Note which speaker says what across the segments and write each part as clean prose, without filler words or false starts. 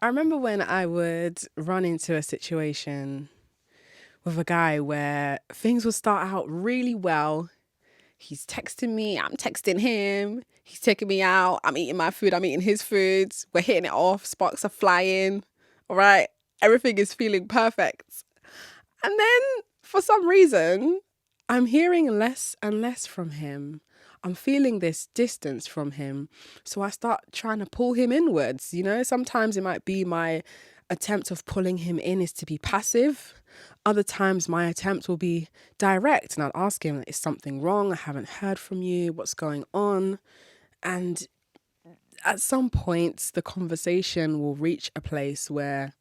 Speaker 1: I remember when I would run into a situation with a guy where things would start out really well. He's texting me, I'm texting him. He's taking me out, I'm eating my food, I'm eating his food. We're hitting it off, sparks are flying. All right, everything is feeling perfect. And then for some reason, I'm hearing less and less from him. I'm feeling this distance from him. So I start trying to pull him inwards. Sometimes it might be my attempt of pulling him in is to be passive. Other times my attempt will be direct and I'll ask him, is something wrong? I haven't heard from you. What's going on? And at some point, the conversation will reach a place where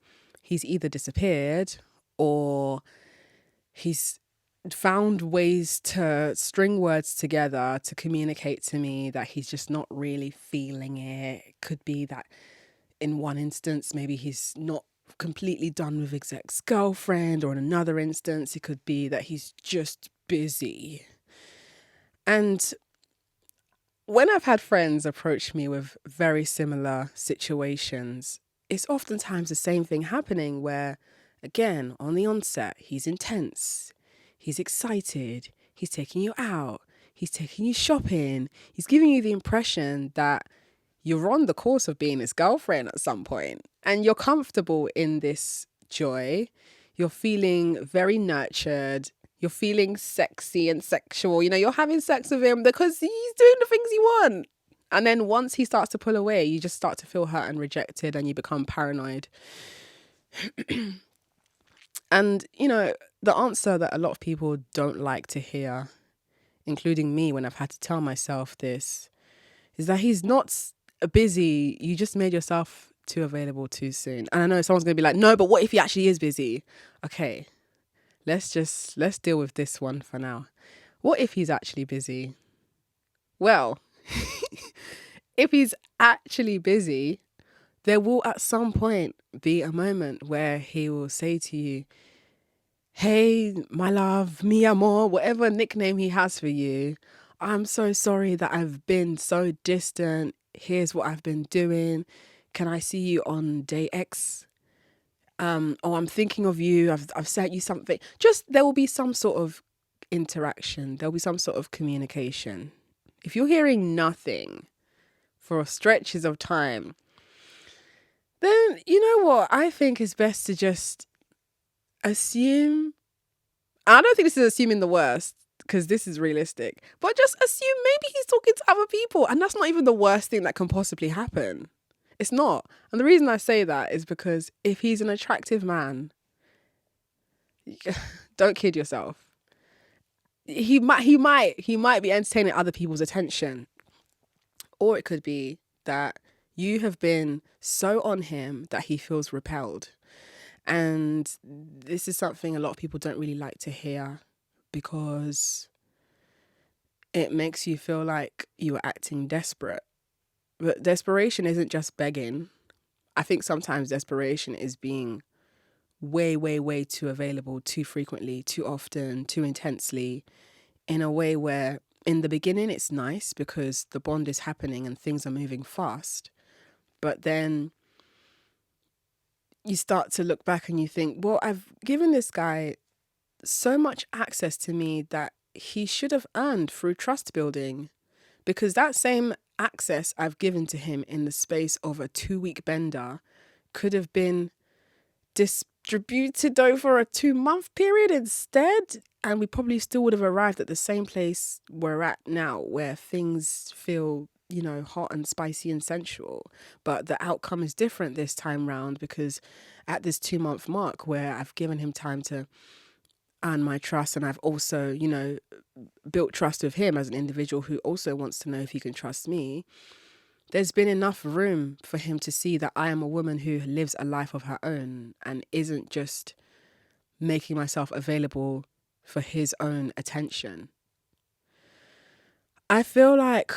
Speaker 1: he's either disappeared or he's found ways to string words together to communicate to me that he's just not really feeling it. It could be that in one instance, maybe he's not completely done with his ex-girlfriend, or in another instance, it could be that he's just busy. And when I've had friends approach me with very similar situations, it's oftentimes the same thing happening where, again, on the onset, he's intense, he's excited, he's taking you out, he's taking you shopping, he's giving you the impression that you're on the course of being his girlfriend at some point and you're comfortable in this joy. You're feeling very nurtured. You're feeling sexy and sexual. You're having sex with him because he's doing the things you want. And then once he starts to pull away, you just start to feel hurt and rejected and you become paranoid. And, the answer that a lot of people don't like to hear, including me when I've had to tell myself this, is that he's not busy. You just made yourself too available too soon. And I know someone's going to be like, no, but what if he actually is busy? Okay, let's deal with this one for now. What if he's actually busy? Well, if he's actually busy, there will at some point be a moment where he will say to you, hey, my love, mi amor, whatever nickname he has for you, I'm so sorry that I've been so distant. Here's what I've been doing. Can I see you on day X? Oh, I'm thinking of you. I've sent you something. Just there will be some sort of interaction. There'll be some sort of communication. If you're hearing nothing for stretches of time, then you know what? I think it's best to just assume. I don't think this is assuming the worst because this is realistic, but just assume maybe he's talking to other people, and that's not even the worst thing that can possibly happen. It's not. And the reason I say that is because if he's an attractive man, don't kid yourself. He might be entertaining other people's attention. Or it could be that you have been so on him that he feels repelled. And this is something a lot of people don't really like to hear because it makes you feel like you are acting desperate. But desperation isn't just begging. I think sometimes desperation is being way, way, way too available, too frequently, too often, too intensely, in a way where in the beginning it's nice because the bond is happening and things are moving fast. But then you start to look back and you think, well, I've given this guy so much access to me that he should have earned through trust building, because that same access I've given to him in the space of a 2-week bender could have been distributed over a 2-month period instead. And we probably still would have arrived at the same place we're at now, where things feel, hot and spicy and sensual. But the outcome is different this time round because at this 2-month mark where I've given him time to earn my trust, and I've also, built trust with him as an individual who also wants to know if he can trust me, there's been enough room for him to see that I am a woman who lives a life of her own and isn't just making myself available for his own attention. I feel like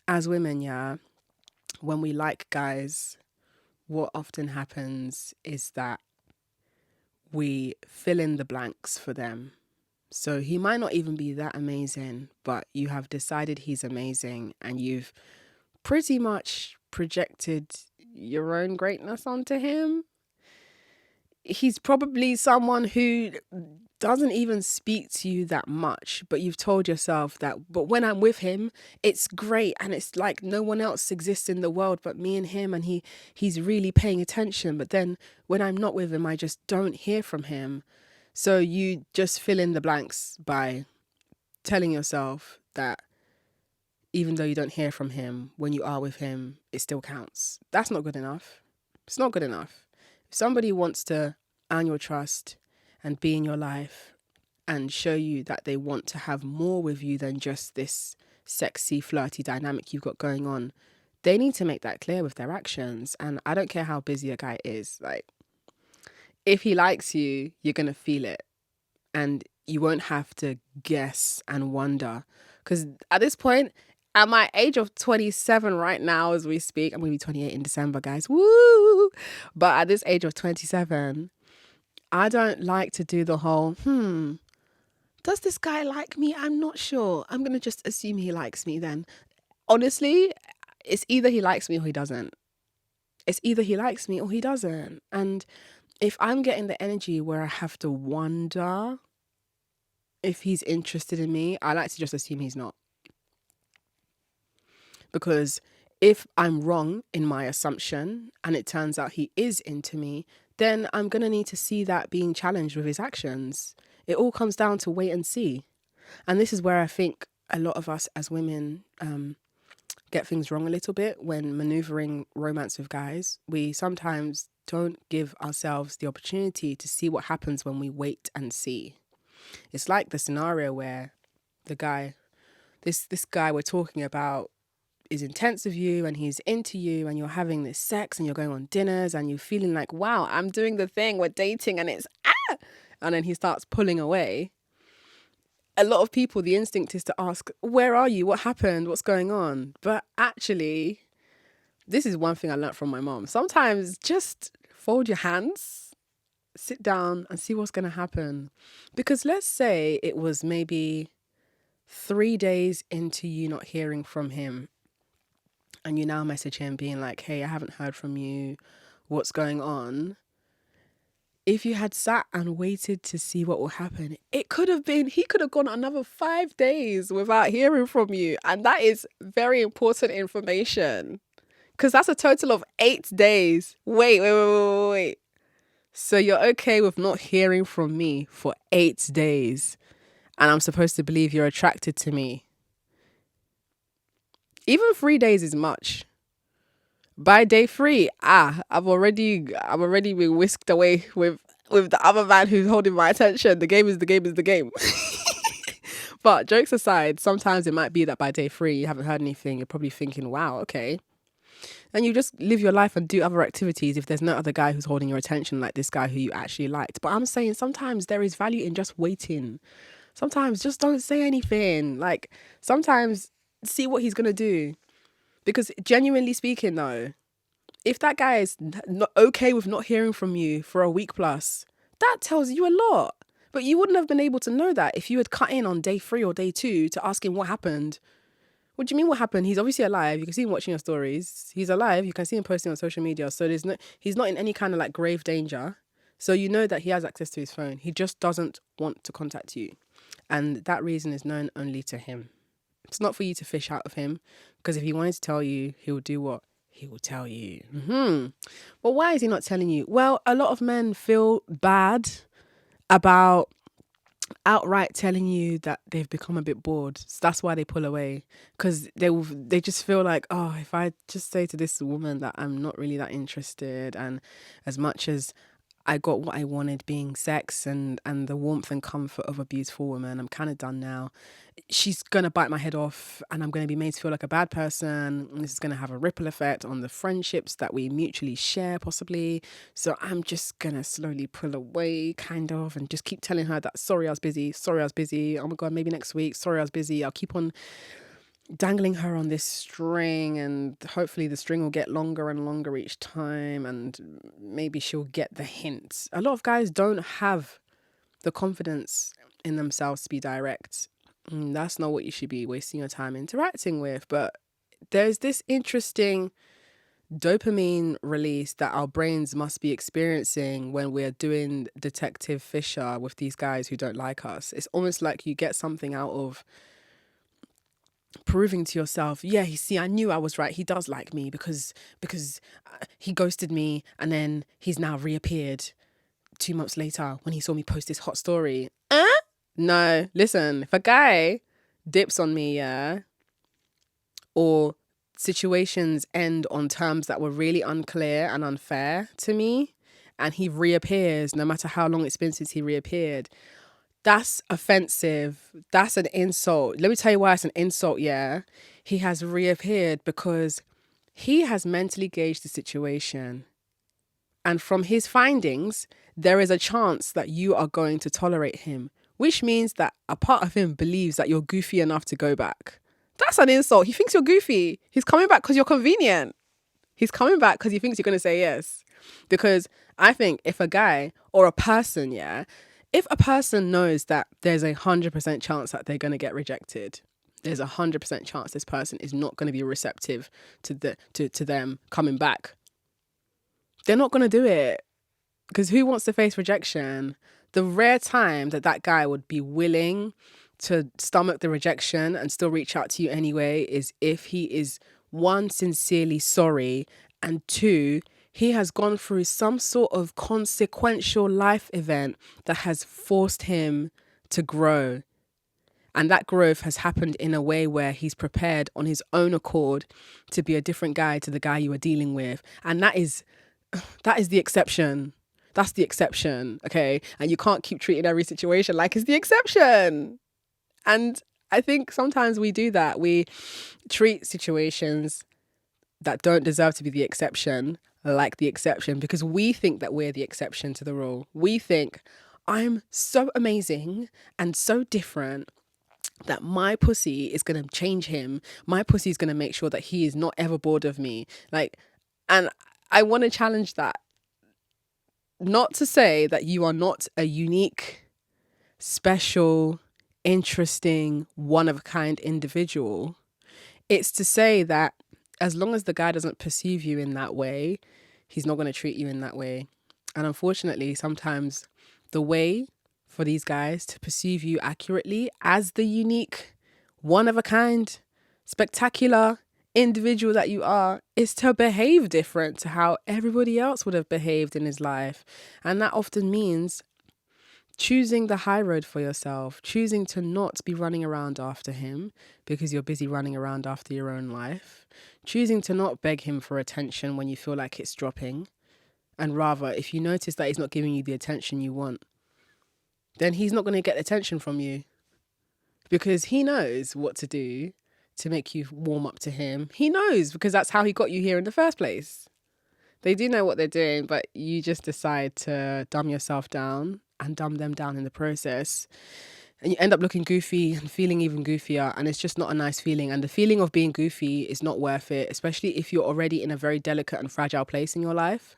Speaker 1: as women, when we like guys, what often happens is that we fill in the blanks for them. So he might not even be that amazing, but you have decided he's amazing and you've pretty much projected your own greatness onto him. He's probably someone who doesn't even speak to you that much, but you've told yourself that, but when I'm with him, it's great, and it's like no one else exists in the world but me and him, and he's really paying attention. But then when I'm not with him, I just don't hear from him. So you just fill in the blanks by telling yourself that even though you don't hear from him, when you are with him, it still counts. That's not good enough. It's not good enough. If somebody wants to earn your trust and be in your life and show you that they want to have more with you than just this sexy, flirty dynamic you've got going on, they need to make that clear with their actions. And I don't care how busy a guy is. Like, if he likes you, you're going to feel it. And you won't have to guess and wonder. Because at this point, at my age of 27 right now, as we speak, I'm going to be 28 in December, guys. Woo! But at this age of 27, I don't like to do the whole, does this guy like me? I'm not sure. I'm going to just assume he likes me then. Honestly, it's either he likes me or he doesn't. It's either he likes me or he doesn't. And if I'm getting the energy where I have to wonder if he's interested in me, I like to just assume he's not. Because if I'm wrong in my assumption and it turns out he is into me, then I'm going to need to see that being challenged with his actions. It all comes down to wait and see. And this is where I think a lot of us as women get things wrong a little bit when maneuvering romance with guys. We sometimes don't give ourselves the opportunity to see what happens when we wait and see. It's like the scenario where the guy, this guy we're talking about, is intense with you and he's into you and you're having this sex and you're going on dinners and you're feeling like, wow, I'm doing the thing, we're dating, and it's and then he starts pulling away. A lot of people, the instinct is to ask, where are you? What happened? What's going on? But actually, this is one thing I learned from my mom. Sometimes just fold your hands, sit down and see what's going to happen. Because let's say it was maybe 3 days into you not hearing from him and you now message him being like, hey, I haven't heard from you. What's going on? If you had sat and waited to see what will happen, it could have been, he could have gone another 5 days without hearing from you. And that is very important information because that's a total of 8 days. Wait. So you're okay with not hearing from me for 8 days and I'm supposed to believe you're attracted to me. Even 3 days is much. By day 3, I've already been whisked away with the other man who's holding my attention. The game is the game. But jokes aside, sometimes it might be that by day 3 you haven't heard anything. You're probably thinking, wow, okay. And you just live your life and do other activities if there's no other guy who's holding your attention like this guy who you actually liked. But I'm saying sometimes there is value in just waiting. Sometimes just don't say anything. Like sometimes see what he's going to do. Because genuinely speaking though, if that guy is not okay with not hearing from you for a week plus, that tells you a lot. But you wouldn't have been able to know that if you had cut in on day 3 or day 2 to ask him what happened. What do you mean what happened? He's obviously alive. You can see him watching your stories. He's alive. You can see him posting on social media. So he's not in any kind of like grave danger. So you know that he has access to his phone. He just doesn't want to contact you. And that reason is known only to him. It's not for you to fish out of him, because if he wanted to tell you, he will do what? He will tell you. But why is he not telling you? Well, a lot of men feel bad about outright telling you that they've become a bit bored. So that's why they pull away, because they just feel like, oh, if I just say to this woman that I'm not really that interested, and as much as I got what I wanted, being sex and the warmth and comfort of a beautiful woman, I'm kind of done now. She's going to bite my head off and I'm going to be made to feel like a bad person. And this is going to have a ripple effect on the friendships that we mutually share, possibly. So I'm just going to slowly pull away, kind of, and just keep telling her that, sorry, I was busy. Oh my God, maybe next week. Sorry, I was busy. I'll keep on dangling her on this string, and hopefully the string will get longer and longer each time, and maybe she'll get the hint. A lot of guys don't have the confidence in themselves to be direct. That's not what you should be wasting your time interacting with. But there's this interesting dopamine release that our brains must be experiencing when we're doing Detective Fisher with these guys who don't like us. It's almost like you get something out of proving to yourself, yeah, I knew I was right. He does like me because he ghosted me, and then he's now reappeared 2 months later when he saw me post this hot story. No, listen, if a guy dips on me, yeah, or situations end on terms that were really unclear and unfair to me, and he reappears, no matter how long it's been since he reappeared, that's offensive. That's an insult. Let me tell you why it's an insult, yeah? He has reappeared because he has mentally gauged the situation. And from his findings, there is a chance that you are going to tolerate him, which means that a part of him believes that you're goofy enough to go back. That's an insult. He thinks you're goofy. He's coming back because you're convenient. He's coming back because he thinks you're going to say yes. Because I think if a guy or a person, yeah, if a person knows that there's 100% chance that they're going to get rejected, there's 100% chance this person is not going to be receptive to them coming back, they're not going to do it. Because who wants to face rejection? The rare time that guy would be willing to stomach the rejection and still reach out to you anyway is if he is, one, sincerely sorry, and two, he has gone through some sort of consequential life event that has forced him to grow. And that growth has happened in a way where he's prepared on his own accord to be a different guy to the guy you were dealing with. And that is the exception. That's the exception, okay? And you can't keep treating every situation like it's the exception. And I think sometimes we do that. We treat situations that don't deserve to be the exception like the exception because we think that we're the exception to the rule. We think, I'm so amazing and so different that my pussy is going to change him. My pussy is going to make sure that he is not ever bored of me. And I want to challenge that. Not to say that you are not a unique, special, interesting, one-of-a-kind individual. It's to say that as long as the guy doesn't perceive you in that way, he's not going to treat you in that way. And unfortunately, sometimes the way for these guys to perceive you accurately as the unique, one-of-a-kind, spectacular individual that you are is to behave different to how everybody else would have behaved in his life. And that often means choosing the high road for yourself, choosing to not be running around after him because you're busy running around after your own life, choosing to not beg him for attention when you feel like it's dropping. And rather, if you notice that he's not giving you the attention you want, then he's not going to get attention from you because he knows what to do to make you warm up to him. He knows because that's how he got you here in the first place. They do know what they're doing, but you just decide to dumb yourself down and dumb them down in the process. And you end up looking goofy and feeling even goofier. And it's just not a nice feeling. And the feeling of being goofy is not worth it, especially if you're already in a very delicate and fragile place in your life.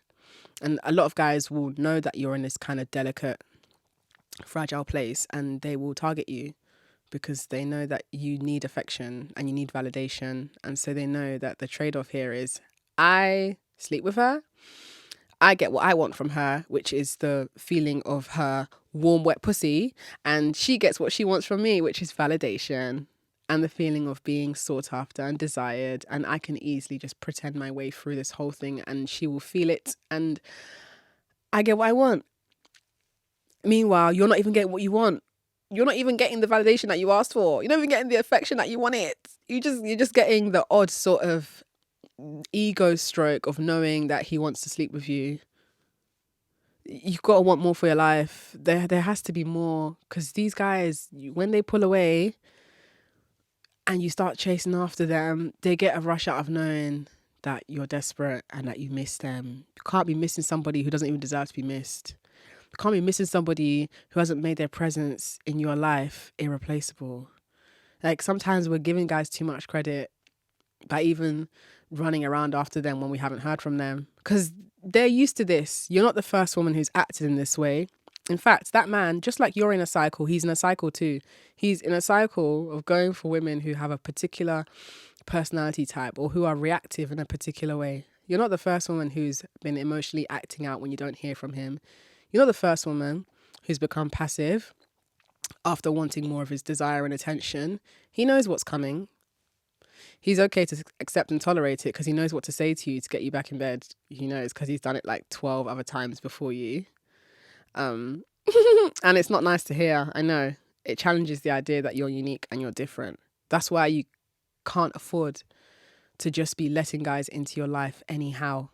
Speaker 1: And a lot of guys will know that you're in this kind of delicate, fragile place and they will target you because they know that you need affection and you need validation. And so they know that the trade-off here is I sleep with her, I get what I want from her, which is the feeling of her warm, wet pussy, and she gets what she wants from me, which is validation and the feeling of being sought after and desired. And I can easily just pretend my way through this whole thing and she will feel it and I get what I want. Meanwhile, you're not even getting what you want. You're not even getting the validation that you asked for. You're not even getting the affection that you wanted. You're just getting the odd sort of ego stroke of knowing that he wants to sleep with you. You've got to want more for your life. There has to be more, because these guys, when they pull away and you start chasing after them, they get a rush out of knowing that you're desperate and that you miss them. You can't be missing somebody who doesn't even deserve to be missed. You can't be missing somebody who hasn't made their presence in your life irreplaceable. Like, sometimes we're giving guys too much credit by even running around after them when we haven't heard from them, because they're used to this. You're not the first woman who's acted in this way. In fact, that man, just like you're in a cycle, he's in a cycle too. He's in a cycle of going for women who have a particular personality type or who are reactive in a particular way. You're not the first woman who's been emotionally acting out when you don't hear from him. You're not the first woman who's become passive after wanting more of his desire and attention. He knows what's coming. He's okay to accept and tolerate it because he knows what to say to you to get you back in bed. He knows because he's done it like 12 other times before you. And it's not nice to hear. I know. It challenges the idea that you're unique and you're different. That's why you can't afford to just be letting guys into your life anyhow,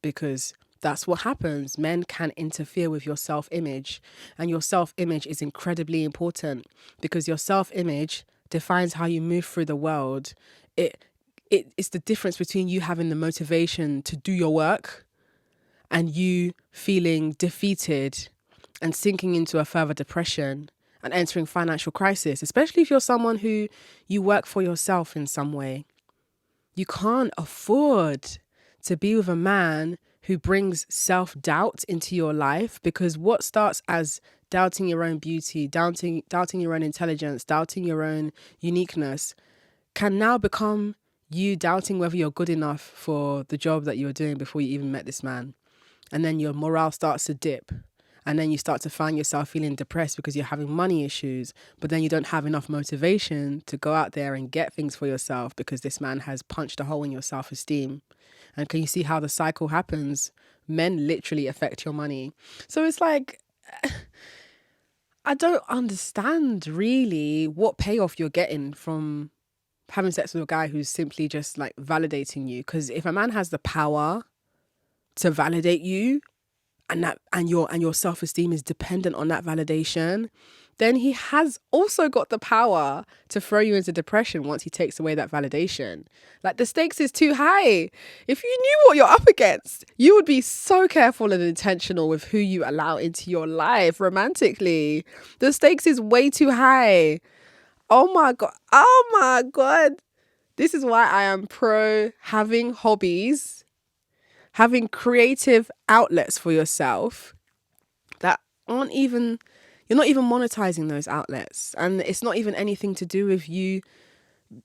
Speaker 1: because that's what happens. Men can interfere with your self-image, and your self-image is incredibly important because your self-image defines how you move through the world. It's the difference between you having the motivation to do your work and you feeling defeated and sinking into a further depression and entering financial crisis, especially if you're someone who you work for yourself in some way. You can't afford to be with a man who brings self-doubt into your life, because what starts as doubting your own beauty, doubting your own intelligence, doubting your own uniqueness can now become you doubting whether you're good enough for the job that you were doing before you even met this man. And then your morale starts to dip. And then you start to find yourself feeling depressed because you're having money issues, but then you don't have enough motivation to go out there and get things for yourself because this man has punched a hole in your self-esteem. And can you see how the cycle happens? Men literally affect your money. So it's like, I don't understand really what payoff you're getting from having sex with a guy who's simply just like validating you. Because if a man has the power to validate you, and your self-esteem is dependent on that validation, then he has also got the power to throw you into depression once he takes away that validation. Like, the stakes is too high. If you knew what you're up against, you would be so careful and intentional with who you allow into your life romantically. The stakes is way too high. Oh my God. This is why I am pro having hobbies, having creative outlets for yourself that aren't even, you're not even monetizing those outlets. And it's not even anything to do with you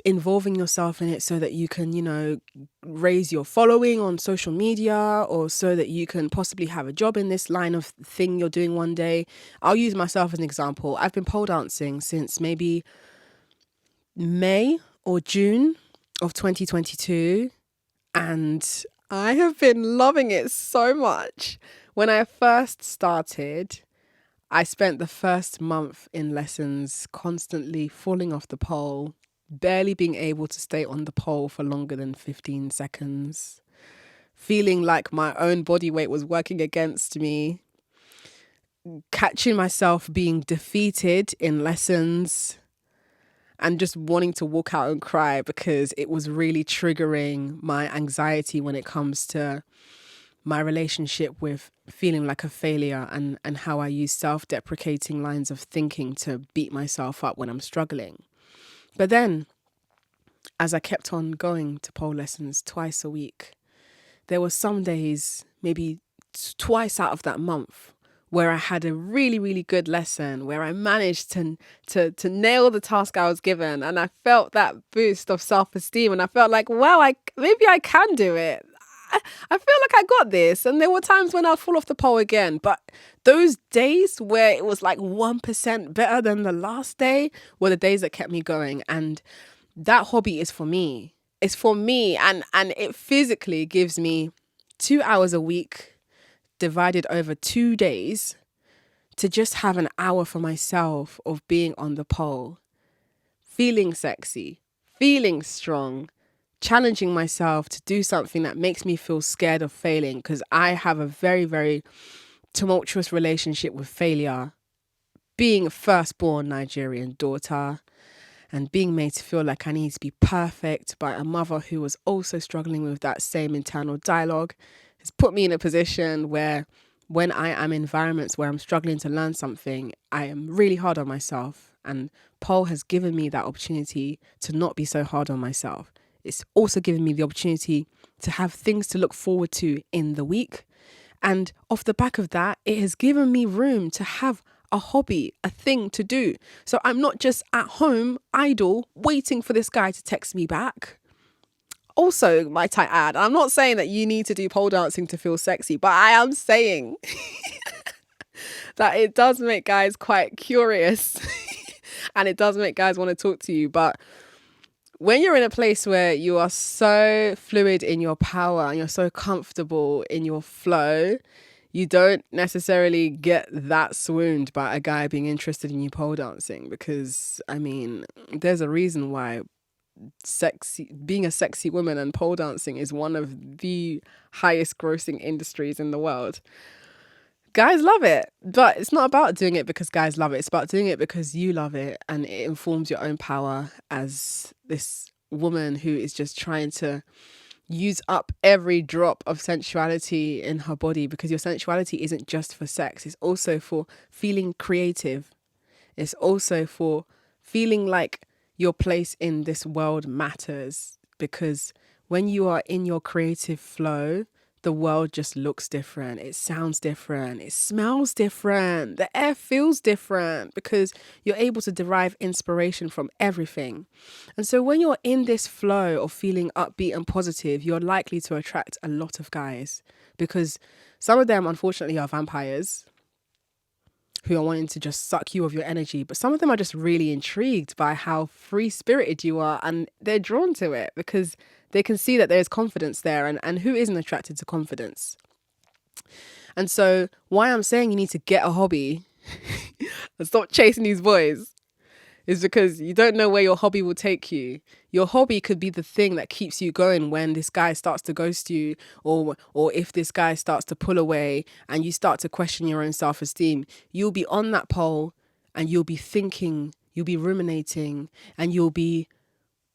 Speaker 1: involving yourself in it so that you can, raise your following on social media, or so that you can possibly have a job in this line of thing you're doing one day. I'll use myself as an example. I've been pole dancing since maybe May or June of 2022. And I have been loving it so much. When I first started, I spent the first month in lessons constantly falling off the pole, barely being able to stay on the pole for longer than 15 seconds, feeling like my own body weight was working against me, catching myself being defeated in lessons, and just wanting to walk out and cry because it was really triggering my anxiety when it comes to my relationship with feeling like a failure, and how I use self-deprecating lines of thinking to beat myself up when I'm struggling. But then, as I kept on going to pole lessons twice a week, there were some days, maybe twice out of that month, where I had a really, really good lesson, where I managed to nail the task I was given. And I felt that boost of self-esteem. And I felt like, wow, maybe I can do it. I feel like I got this. And there were times when I'd fall off the pole again. But those days where it was like 1% better than the last day were the days that kept me going. And that hobby is for me. It's for me. And it physically gives me 2 hours a week divided over 2 days to just have an hour for myself of being on the pole, feeling sexy, feeling strong, challenging myself to do something that makes me feel scared of failing, because I have a very, very tumultuous relationship with failure, being a firstborn Nigerian daughter and being made to feel like I need to be perfect by a mother who was also struggling with that same internal dialogue. It's put me in a position where when I am in environments where I'm struggling to learn something, I am really hard on myself. And pole has given me that opportunity to not be so hard on myself. It's also given me the opportunity to have things to look forward to in the week. And off the back of that, it has given me room to have a hobby, a thing to do. So I'm not just at home, idle, waiting for this guy to text me back. Also, might I add, I'm not saying that you need to do pole dancing to feel sexy, but I am saying that it does make guys quite curious and it does make guys want to talk to you. But when you're in a place where you are so fluid in your power and you're so comfortable in your flow, you don't necessarily get that swooned by a guy being interested in you pole dancing, because I mean, there's a reason why being a sexy woman and pole dancing is one of the highest grossing industries in the world. Guys love it, but it's not about doing it because guys love it. It's about doing it because you love it, and it informs your own power as this woman who is just trying to use up every drop of sensuality in her body, because your sensuality isn't just for sex. It's also for feeling creative. It's also for feeling like your place in this world matters, because when you are in your creative flow, the world just looks different. It sounds different. It smells different. The air feels different because you're able to derive inspiration from everything. And so when you're in this flow of feeling upbeat and positive, you're likely to attract a lot of guys, because some of them, unfortunately, are vampires who are wanting to just suck you of your energy. But some of them are just really intrigued by how free-spirited you are, and they're drawn to it because they can see that there's confidence there, and who isn't attracted to confidence? And so why I'm saying you need to get a hobby and stop chasing these boys is because you don't know where your hobby will take you. Your hobby could be the thing that keeps you going when this guy starts to ghost you, or if this guy starts to pull away and you start to question your own self-esteem. You'll be on that pole and you'll be thinking, you'll be ruminating, and you'll be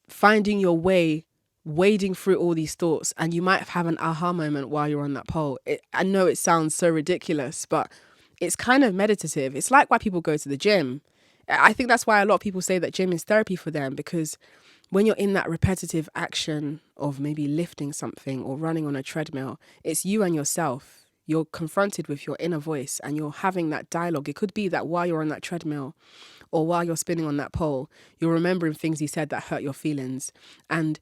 Speaker 1: finding your way, wading through all these thoughts, and you might have an aha moment while you're on that pole. I know it sounds so ridiculous, but it's kind of meditative. It's like why people go to the gym. I think that's why a lot of people say that gym is therapy for them, because when you're in that repetitive action of maybe lifting something or running on a treadmill, it's you and yourself. You're confronted with your inner voice and you're having that dialogue. It could be that while you're on that treadmill or while you're spinning on that pole, you're remembering things you said that hurt your feelings. And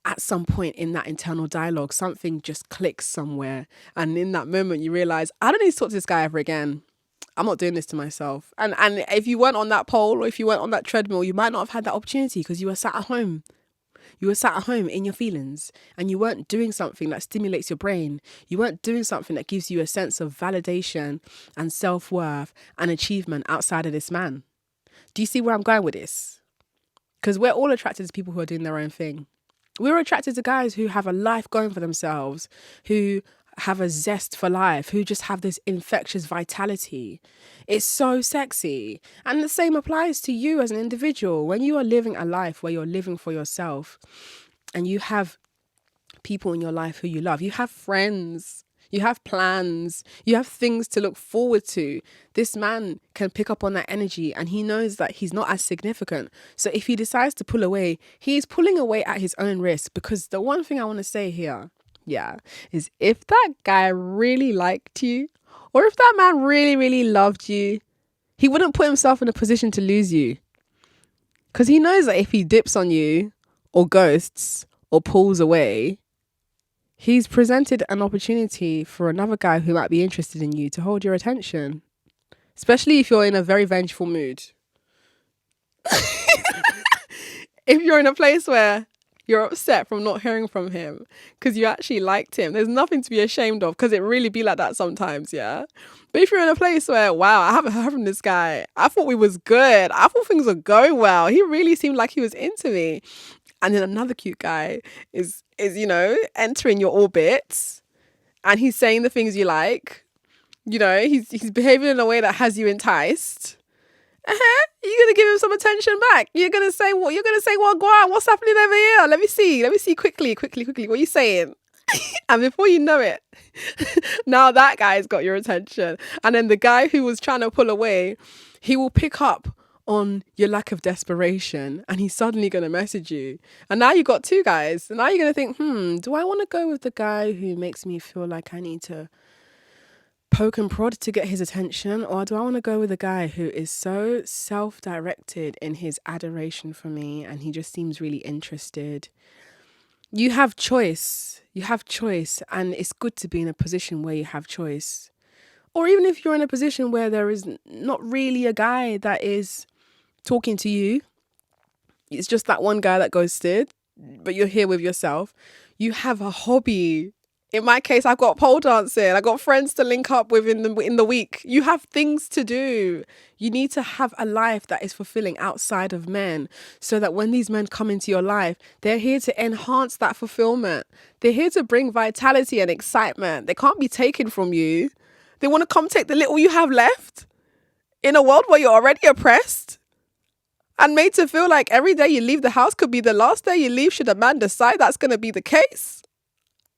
Speaker 1: at some point in that internal dialogue, something just clicks somewhere. And in that moment, you realize, I don't need to talk to this guy ever again. I'm not doing this to myself. And if you weren't on that pole or if you weren't on that treadmill, you might not have had that opportunity because you were sat at home. You were sat at home in your feelings and you weren't doing something that stimulates your brain. You weren't doing something that gives you a sense of validation and self-worth and achievement outside of this man. Do you see where I'm going with this? Because we're all attracted to people who are doing their own thing. We're attracted to guys who have a life going for themselves, who have a zest for life, who just have this infectious vitality. It's so sexy. And the same applies to you as an individual. When you are living a life where you're living for yourself and you have people in your life who you love, you have friends, you have plans, you have things to look forward to. This man can pick up on that energy and he knows that he's not as significant. So if he decides to pull away, he's pulling away at his own risk. Because the one thing I want to say here, is if that guy really liked you, or if that man really, really loved you, he wouldn't put himself in a position to lose you. Because he knows that if he dips on you, or ghosts, or pulls away, he's presented an opportunity for another guy who might be interested in you to hold your attention. Especially if you're in a very vengeful mood. If you're in a place where you're upset from not hearing from him because you actually liked him, there's nothing to be ashamed of, because it really be like that sometimes, yeah? But if you're in a place where, wow, I haven't heard from this guy, I thought we was good, I thought things were going well, he really seemed like he was into me, and then another cute guy is entering your orbit and he's saying the things you like, he's behaving in a way that has you enticed. You're gonna give him some attention back. You're gonna say what? You're gonna say, "Well, go on. What's happening over here? Let me see quickly. What are you saying?" And before you know it, now that guy's got your attention. And then the guy who was trying to pull away, he will pick up on your lack of desperation and he's suddenly going to message you. And now you've got two guys. And now you're going to think, do I want to go with the guy who makes me feel like I need to poke and prod to get his attention, or do I want to go with a guy who is so self-directed in his adoration for me and he just seems really interested? You have choice. You have choice. And it's good to be in a position where you have choice. Or even if you're in a position where there is not really a guy that is talking to you, it's just that one guy that ghosted, but you're here with yourself. You have a hobby. In my case, I've got pole dancing. I got friends to link up with in the week. You have things to do. You need to have a life that is fulfilling outside of men, so that when these men come into your life, they're here to enhance that fulfillment. They're here to bring vitality and excitement. They can't be taken from you. They want to come take the little you have left in a world where you're already oppressed and made to feel like every day you leave the house could be the last day you leave should a man decide that's going to be the case.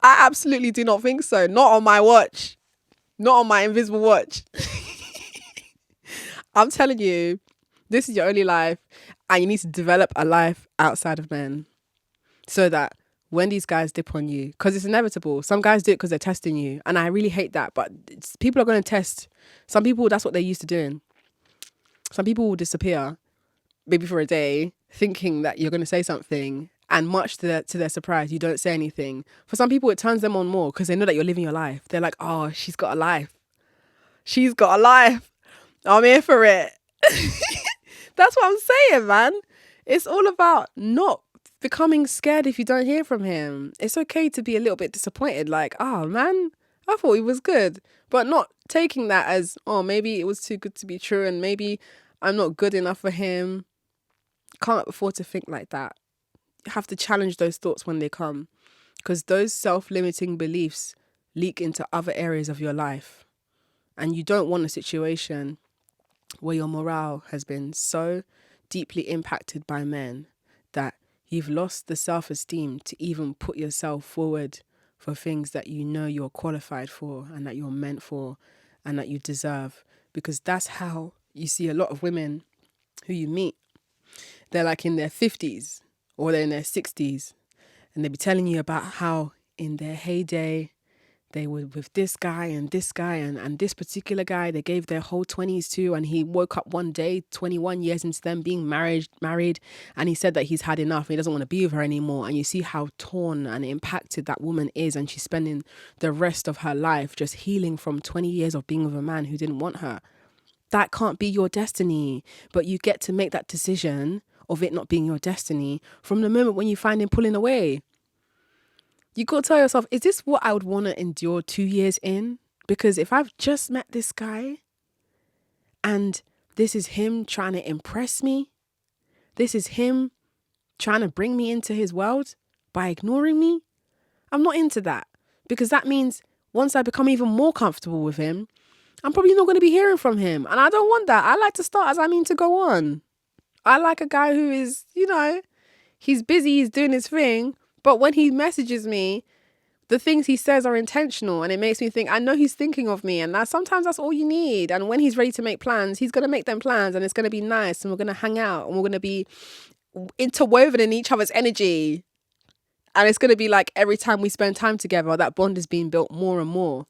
Speaker 1: I absolutely do not think so. Not on my watch. Not on my invisible watch. I'm telling you, this is your only life, and you need to develop a life outside of men so that when these guys dip on you, because it's inevitable. Some guys do it because they're testing you, and I really hate that, but people are going to test. Some people, that's what they're used to doing. Some people will disappear maybe for a day, thinking that you're going to say something, and much to their surprise, you don't say anything. For some people, it turns them on more because they know that you're living your life. They're like, oh, she's got a life. She's got a life. I'm here for it. That's what I'm saying, man. It's all about not becoming scared if you don't hear from him. It's okay to be a little bit disappointed, like, oh, man, I thought he was good. But not taking that as, oh, maybe it was too good to be true and maybe I'm not good enough for him. Can't afford to think like that. You have to challenge those thoughts when they come, because those self-limiting beliefs leak into other areas of your life. And you don't want a situation where your morale has been so deeply impacted by men that you've lost the self-esteem to even put yourself forward for things that you know you're qualified for and that you're meant for and that you deserve. Because that's how you see a lot of women who you meet. They're like in their 50s or they're in their 60s, and they be telling you about how in their heyday they were with this guy and this particular guy they gave their whole 20s to, and he woke up one day 21 years into them being married, and he said that he's had enough, he doesn't want to be with her anymore. And you see how torn and impacted that woman is, and she's spending the rest of her life just healing from 20 years of being with a man who didn't want her. That can't be your destiny, but you get to make that decision of it not being your destiny from the moment when you find him pulling away. You got to tell yourself, is this what I would want to endure 2 years in? Because if I've just met this guy and this is him trying to impress me, this is him trying to bring me into his world by ignoring me, I'm not into that. Because that means once I become even more comfortable with him, I'm probably not going to be hearing from him. And I don't want that. I like to start as I mean to go on. I like a guy who is, he's busy, he's doing his thing. But when he messages me, the things he says are intentional, and it makes me think, I know he's thinking of me, and sometimes that's all you need. And when he's ready to make plans, he's going to make them plans, and it's going to be nice, and we're going to hang out, and we're going to be interwoven in each other's energy. And it's going to be like every time we spend time together, that bond is being built more and more.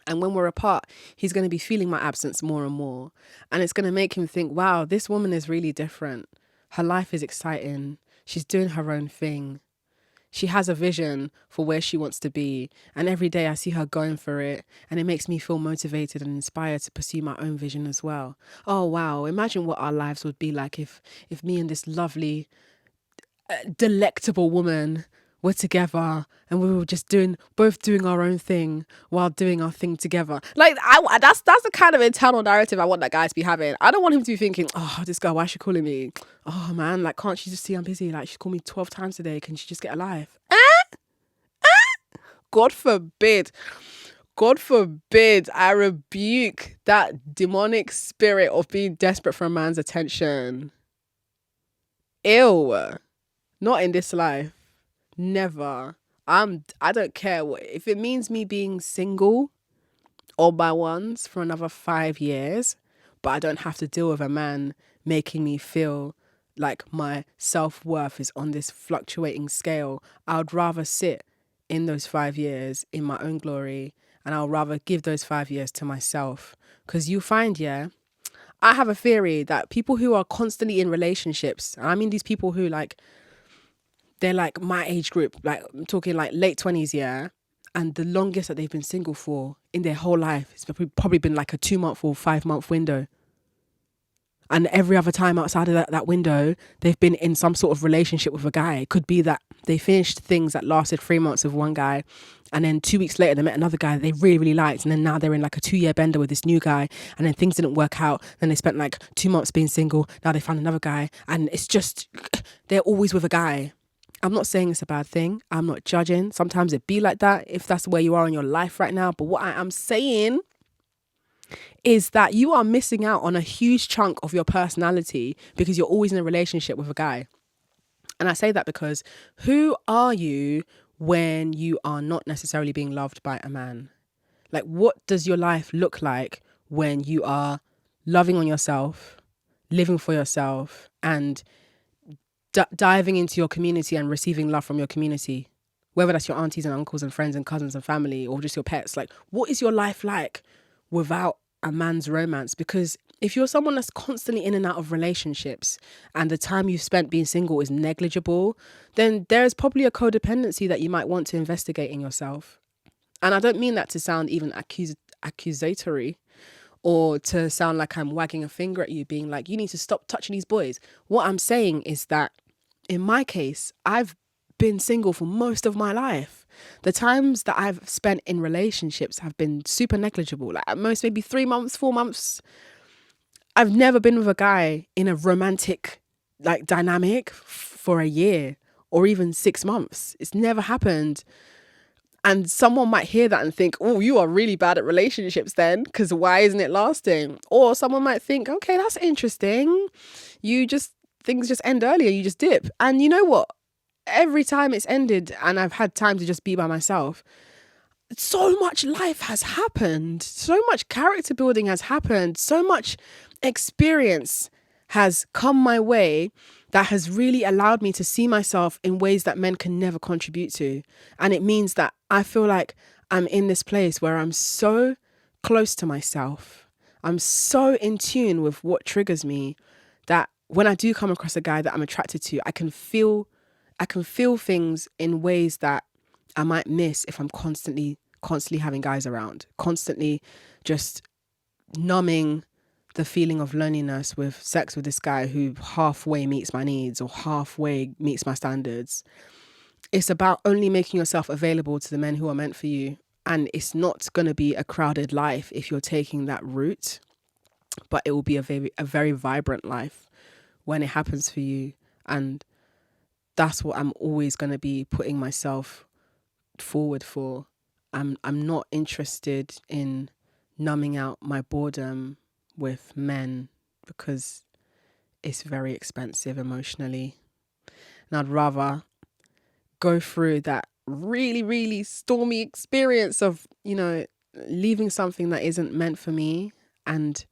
Speaker 1: And when we're apart, he's going to be feeling my absence more and more. And it's going to make him think, wow, this woman is really different. Her life is exciting. She's doing her own thing. She has a vision for where she wants to be. And every day I see her going for it. And it makes me feel motivated and inspired to pursue my own vision as well. Oh, wow. Imagine what our lives would be like if me and this lovely, delectable woman were together and we were just both doing our own thing while doing our thing together. Like, that's the kind of internal narrative I want that guy to be having. I don't want him to be thinking, oh, this girl, why is she calling me? Oh man, like, can't she just see I'm busy? Like, she's called me 12 times today. Can she just get a life? God forbid. God forbid I rebuke that demonic spirit of being desperate for a man's attention. Ew. Not in this life. Never. I don't care if it means me being single all by ones for another 5 years, but I don't have to deal with a man making me feel like my self-worth is on this fluctuating scale. I would rather sit in those 5 years in my own glory, and I'll rather give those 5 years to myself. Because you find, I have a theory that people who are constantly in relationships, and I mean these people who like they're like my age group, like I'm talking like late 20s, yeah. And the longest that they've been single for in their whole life, it's probably been like a 2-month or 5-month window. And every other time outside of that window, they've been in some sort of relationship with a guy. It could be that they finished things that lasted 3 months with one guy, and then 2 weeks later they met another guy they really, really liked, and then now they're in like a 2-year bender with this new guy, and then things didn't work out. Then they spent like 2 months being single. Now they found another guy, and it's just, they're always with a guy. I'm not saying it's a bad thing. I'm not judging. Sometimes it be like that if that's where you are in your life right now. But what I am saying is that you are missing out on a huge chunk of your personality because you're always in a relationship with a guy. And I say that because who are you when you are not necessarily being loved by a man? Like, what does your life look like when you are loving on yourself, living for yourself, and diving into your community and receiving love from your community? Whether that's your aunties and uncles and friends and cousins and family, or just your pets. Like, what is your life like without a man's romance? Because if you're someone that's constantly in and out of relationships and the time you've spent being single is negligible, then there's probably a codependency that you might want to investigate in yourself. And I don't mean that to sound even accusatory or to sound like I'm wagging a finger at you being like, you need to stop touching these boys. What I'm saying is that in my case, I've been single for most of my life. The times that I've spent in relationships have been super negligible. Like at most maybe 3 months, 4 months. I've never been with a guy in a romantic like dynamic for a year or even 6 months. It's never happened. And someone might hear that and think, oh, you are really bad at relationships then, because why isn't it lasting? Or someone might think, okay, that's interesting. Things just end earlier. You just dip. And you know what? Every time it's ended and I've had time to just be by myself, so much life has happened. So much character building has happened. So much experience has come my way that has really allowed me to see myself in ways that men can never contribute to. And it means that I feel like I'm in this place where I'm so close to myself. I'm so in tune with what triggers me that when I do come across a guy that I'm attracted to, I can feel things in ways that I might miss if I'm constantly having guys around, constantly just numbing the feeling of loneliness with sex with this guy who halfway meets my needs or halfway meets my standards. It's about only making yourself available to the men who are meant for you. And it's not going to be a crowded life if you're taking that route, but it will be a very vibrant life when it happens for you. And that's what I'm always going to be putting myself forward for. I'm not interested in numbing out my boredom with men because it's very expensive emotionally. And I'd rather go through that really, really stormy experience of, leaving something that isn't meant for me and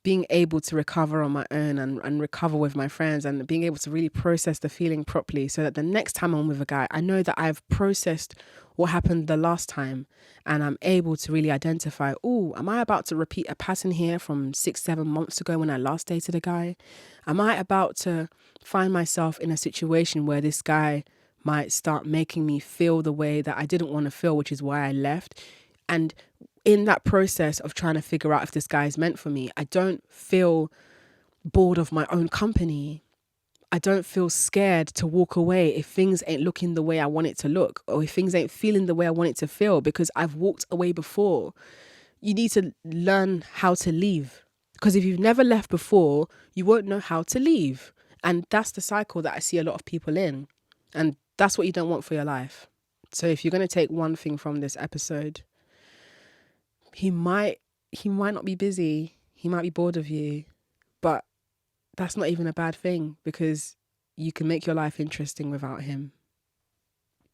Speaker 1: being able to recover on my own and recover with my friends and being able to really process the feeling properly so that the next time I'm with a guy, I know that I've processed what happened the last time and I'm able to really identify, oh, am I about to repeat a pattern here from 6-7 months ago when I last dated a guy? Am I about to find myself in a situation where this guy might start making me feel the way that I didn't want to feel, which is why I left? And in that process of trying to figure out if this guy is meant for me, I don't feel bored of my own company. I don't feel scared to walk away if things ain't looking the way I want it to look or if things ain't feeling the way I want it to feel because I've walked away before. You need to learn how to leave because if you've never left before, you won't know how to leave. And that's the cycle that I see a lot of people in. And that's what you don't want for your life. So if you're going to take one thing from this episode, he might not be busy. He might be bored of you, but that's not even a bad thing because you can make your life interesting without him.